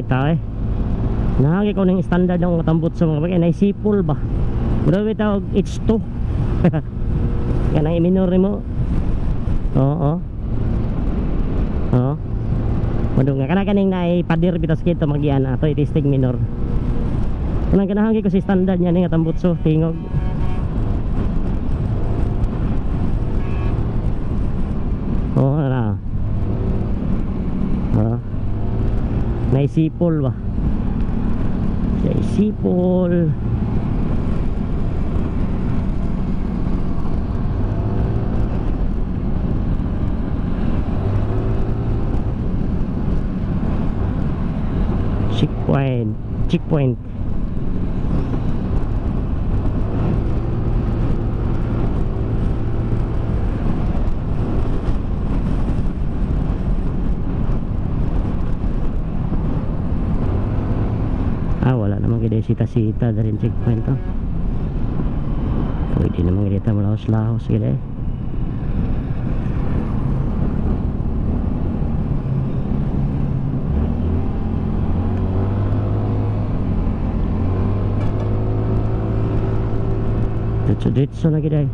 kita eh. Nahagi ko ng standard ng matambot sa mga bagay. Naisipol ba? Grabe tawag H2. Kanang i-minor mo. Oo. Oo. Madung nga kanang naipadir bitas kito magian ato itistig minor. Kanang kanahagi ko si standard niya nga tambot so tingog. Oo na. Oo. Naisipol ba? Naisipol. Checkpoint. Wala namang gede sita-sita dari checkpoint to. Pwede namang gede malahos-lahos gede. Ditso lagi dai.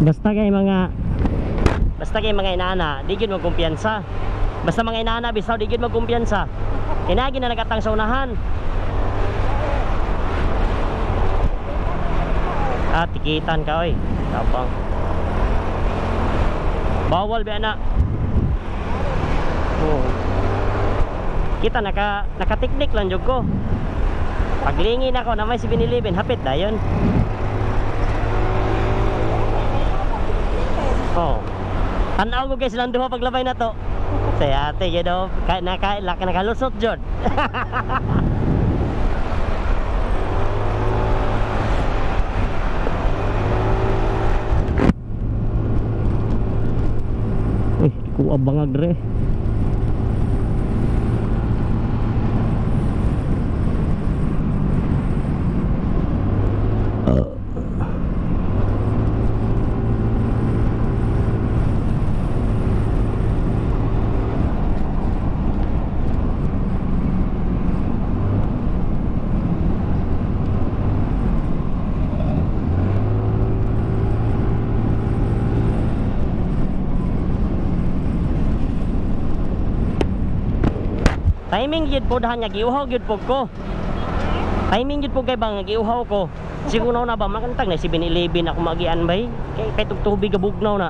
Basta kay mga inana, di gid magkumpiyansa. Basta mga inana bisaw di gid magkumpiyansa. Kinagi na nagatang sa unahan. Tikitan ka oy. Tapang. Bawal ba na? Oh. Kita nakatiknik lang jud ko. Paglingin ako na may 7-Eleven, hapit dayon. Oh. Tanaw ko guys lang duha paglabay na to. Saya ate gado nakalusot jud. Kuha bangag re. Timing gid po dahan nga giuhaw gid po ko. Timing gid po kay bang giuhaw ko. Siguro na ba makantag na 7-Eleven ako magian bay. Kay tubig gabugnaw na.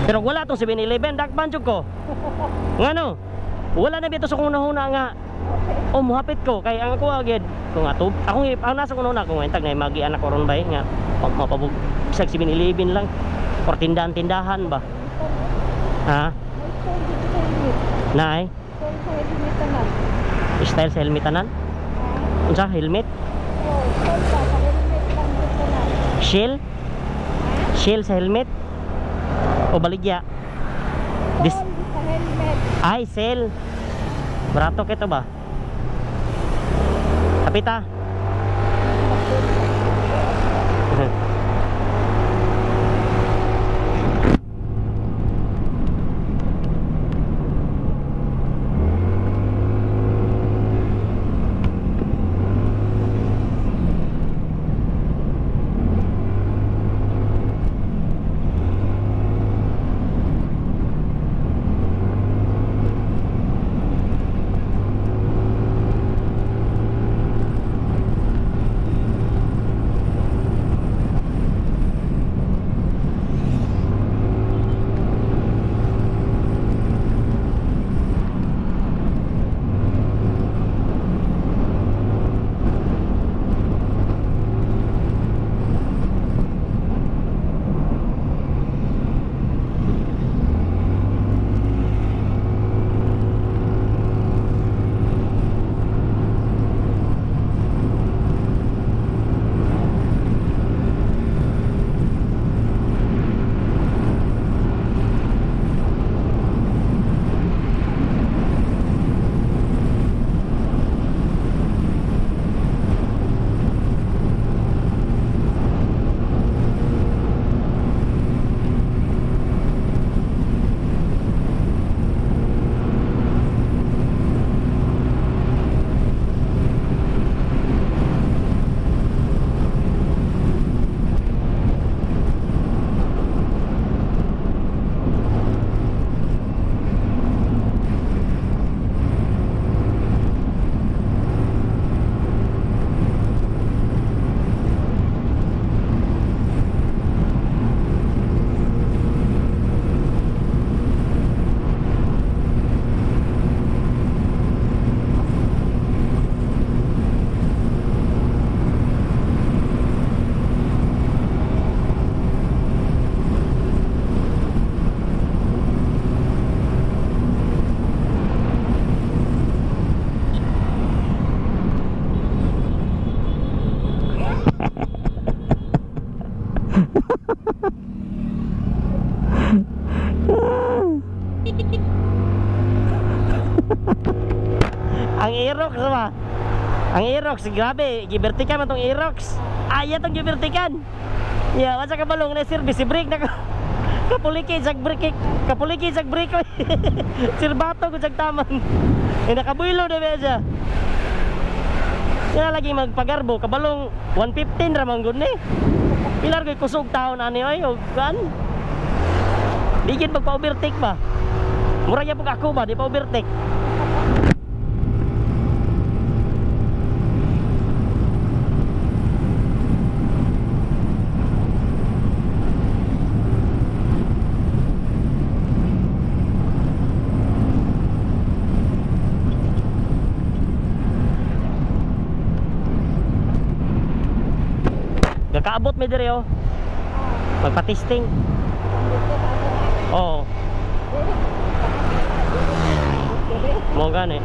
Pero wala tong 7-Eleven dakpan jud ko. Ngano? Wala na bito sa kunahuna nga Oh, muhapit ko kay ang ako agad. Kung ato, ako nasa kuno na kung entag na magi anak ko ron bay nga mapabug sa 7-Eleven lang. Or tindahan ba? Ha? Nay? Style sa helmetanan? Unsa helmet? Shell? Shell sa helmet? O baligya? Ay, sell. Barato kito ba? Kapita. Ang Aerox ba? Ang Aerox, grabe, gibertikan man tong Aerox. Aya tong gibertikan. Ya, wasa ka balong na service brake na ko. Kapuliki jag brake, kapuliki jag brake. Sirbato ko jag taman. Nakabuilo na ba siya? Kaya lagi magpagarbo, kabalong 115 ramang gud ni. Pilar ko kusog taon ani oy, og kan. Digid magpa-overtake ba? Mura ya pag ako ba, di pa overtake. Gakaabot mi diri oh. Magpa-testing. Oo. Mo gani.